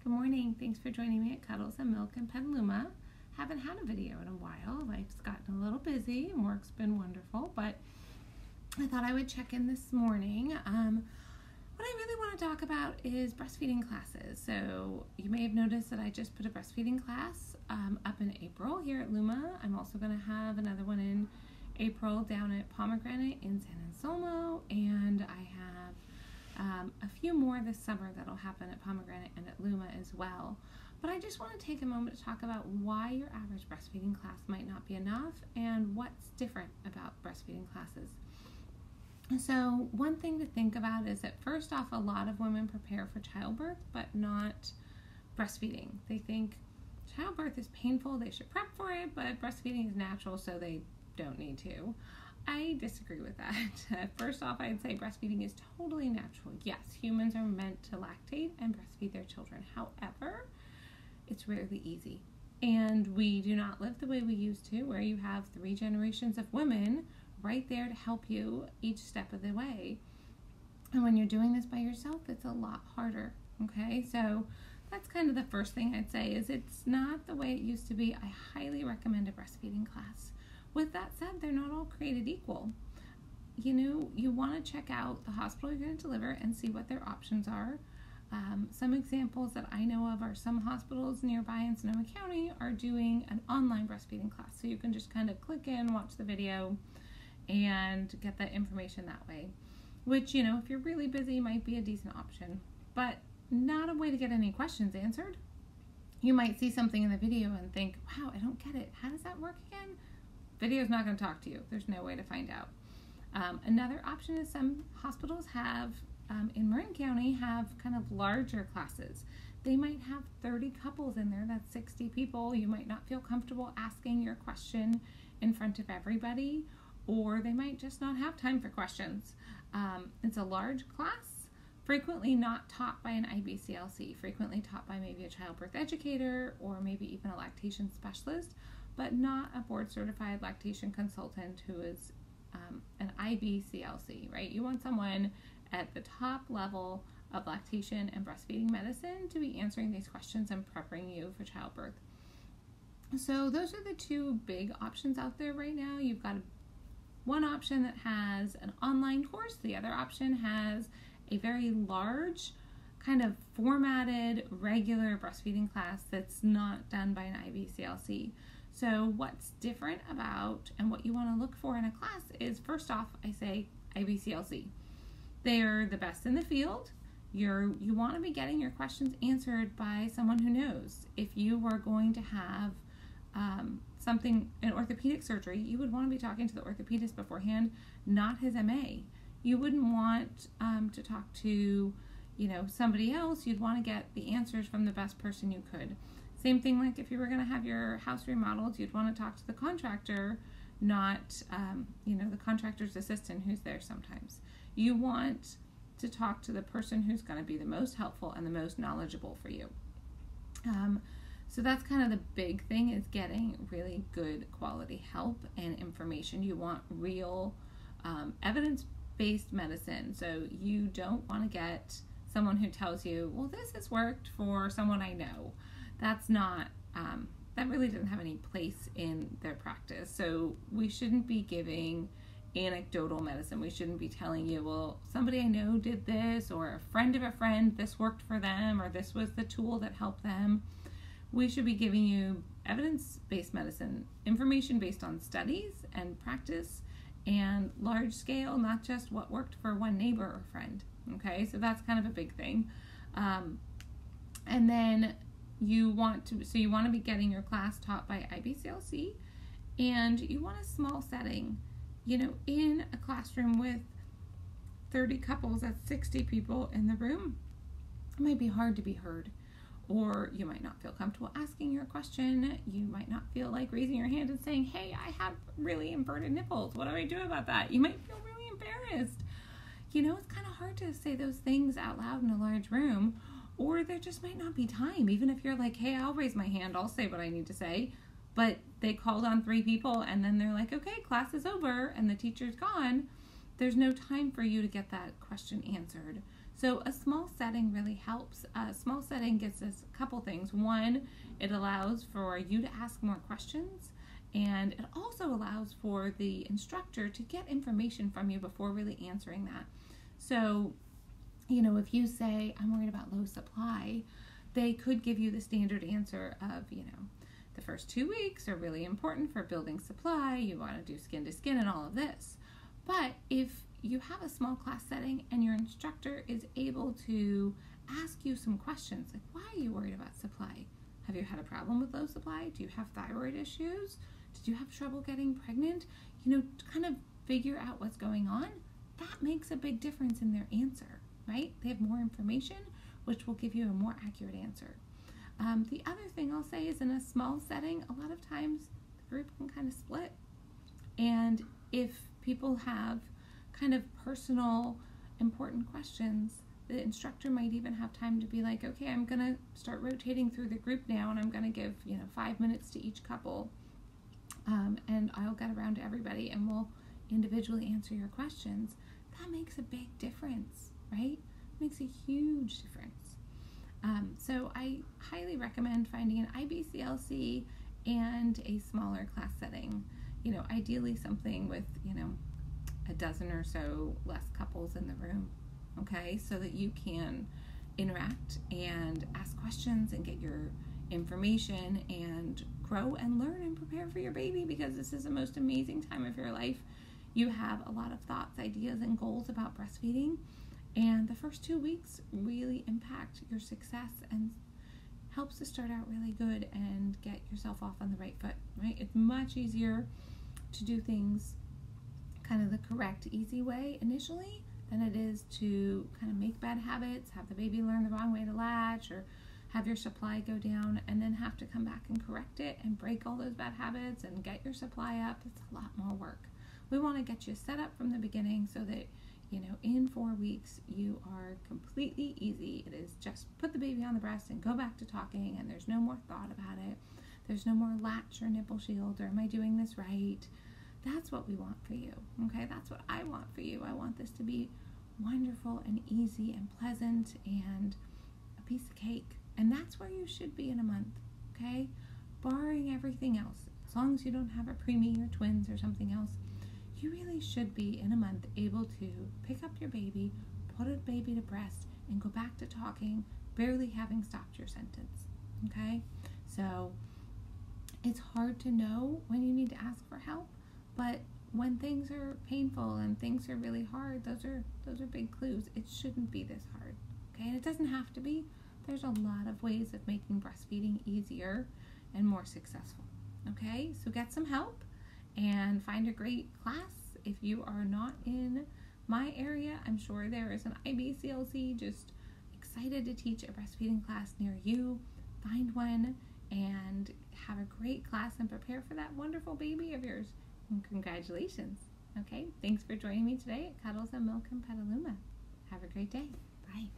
Good morning. Thanks for joining me at Cuddles and Milk and Petaluma. Haven't had a video in a while. Life's gotten a little busy and work's been wonderful, but I thought I would check in this morning. What I really want to talk about is breastfeeding classes. So you may have noticed that I just put a breastfeeding class up in April here at Luma. I'm also going to have another one in April down at Pomegranate in San Anselmo, and I have a few more this summer that'll happen at Pomegranate and at Luma as well. But I just want to take a moment to talk about why your average breastfeeding class might not be enough and what's different about breastfeeding classes. So one thing to think about is that first off, a lot of women prepare for childbirth, but not breastfeeding. They think childbirth is painful, they should prep for it, but breastfeeding is natural, so they don't need to. I disagree with that. First off, I'd say breastfeeding is totally natural. Yes, humans are meant to lactate and breastfeed their children. However, it's rarely easy. And we do not live the way we used to, where you have 3 generations of women right there to help you each step of the way. And when you're doing this by yourself, it's a lot harder, okay? So that's kind of the first thing I'd say is it's not the way it used to be. I highly recommend a breastfeeding class. With that said, they're not all created equal. You know, you want to check out the hospital you're going to deliver and see what their options are. Some examples that I know of are some hospitals nearby in Sonoma County are doing an online breastfeeding class. So you can just kind of click in, watch the video, and get that information that way. Which, you know, if you're really busy, might be a decent option. But not a way to get any questions answered. You might see something in the video and think, wow, I don't get it. How does that work again? Video's not going to talk to you. There's no way to find out. Another option is some hospitals have, in Marin County, have kind of larger classes. They might have 30 couples in there. That's 60 people. You might not feel comfortable asking your question in front of everybody, or they might just not have time for questions. It's a large class, frequently not taught by an IBCLC, frequently taught by maybe a childbirth educator or maybe even a lactation specialist, but not a board-certified lactation consultant who is an IBCLC, right? You want someone at the top level of lactation and breastfeeding medicine to be answering these questions and preparing you for childbirth. So those are the 2 big options out there right now. You've got one option that has an online course. The other option has a very large, kind of formatted, regular breastfeeding class that's not done by an IBCLC. So what's different about and what you want to look for in a class is, first off, I say IBCLC. They're the best in the field. You want to be getting your questions answered by someone who knows. If you were going to have an orthopedic surgery, you would want to be talking to the orthopedist beforehand, not his MA. You wouldn't want to talk to, somebody else. You'd want to get the answers from the best person you could. Same thing like if you were going to have your house remodeled, you'd want to talk to the contractor, not, the contractor's assistant who's there sometimes. You want to talk to the person who's going to be the most helpful and the most knowledgeable for you. So that's kind of the big thing, is getting really good quality help and information. You want real evidence-based medicine. So you don't want to get someone who tells you, well, this has worked for someone I know. That's not, that really doesn't have any place in their practice. So we shouldn't be giving anecdotal medicine. We shouldn't be telling you, well, somebody I know did this, or a friend of a friend, this worked for them, or this was the tool that helped them. We should be giving you evidence-based medicine, information based on studies and practice and large scale, not just what worked for one neighbor or friend. Okay, so that's kind of a big thing. And then you want to be getting your class taught by IBCLC, and you want a small setting. In a classroom with 30 couples, that's 60 people in the room, it might be hard to be heard, or you might not feel comfortable asking your question. You might not feel like raising your hand and saying, hey, I have really inverted nipples. What do I do about that? You might feel really embarrassed. It's kind of hard to say those things out loud in a large room, or there just might not be time. Even if you're like, hey, I'll raise my hand, I'll say what I need to say, but they called on 3 people and then they're like, okay, class is over and the teacher's gone. There's no time for you to get that question answered. So a small setting really helps. A small setting gets us a couple things. One, it allows for you to ask more questions, and it also allows for the instructor to get information from you before really answering that. So, you know, if you say, I'm worried about low supply, they could give you the standard answer of, you know, the first 2 weeks are really important for building supply. You want to do skin to skin and all of this. But if you have a small class setting and your instructor is able to ask you some questions, like, why are you worried about supply? Have you had a problem with low supply? Do you have thyroid issues? Did you have trouble getting pregnant? You know, to kind of figure out what's going on, that makes a big difference in their answer, right? They have more information, which will give you a more accurate answer. The other thing I'll say is in a small setting, a lot of times the group can kind of split. And if people have kind of personal, important questions, the instructor might even have time to be like, okay, I'm going to start rotating through the group now, and I'm going to give, 5 minutes to each couple, and I'll get around to everybody, and we'll individually answer your questions. That makes a big difference, right? It makes a huge difference. So I highly recommend finding an IBCLC and a smaller class setting. Ideally something with, a dozen or so less couples in the room, okay? So that you can interact and ask questions and get your information and grow and learn and prepare for your baby, because this is the most amazing time of your life. You have a lot of thoughts, ideas, and goals about breastfeeding, and the first 2 weeks really impact your success and helps to start out really good and get yourself off on the right foot, right? It's much easier to do things kind of the correct, easy way initially than it is to kind of make bad habits, have the baby learn the wrong way to latch, or have your supply go down and then have to come back and correct it and break all those bad habits and get your supply up. It's a lot more work. We want to get you set up from the beginning so that, in 4 weeks you are completely easy. It is just put the baby on the breast and go back to talking, and there's no more thought about it. There's no more latch or nipple shield or am I doing this right? That's what we want for you, okay? That's what I want for you. I want this to be wonderful and easy and pleasant and a piece of cake. And that's where you should be in a month, okay? Barring everything else. As long as you don't have a preemie or twins or something else, you really should be in a month able to pick up your baby, put a baby to breast, and go back to talking, barely having stopped your sentence, okay? So it's hard to know when you need to ask for help, but when things are painful and things are really hard, those are big clues. It shouldn't be this hard, okay? And it doesn't have to be. There's a lot of ways of making breastfeeding easier and more successful, okay? So get some help and find a great class. If you are not in my area, I'm sure there is an IBCLC just excited to teach a breastfeeding class near you. Find one and have a great class and prepare for that wonderful baby of yours. And congratulations. Okay, thanks for joining me today at Cuddles and Milk and Petaluma. Have a great day. Bye.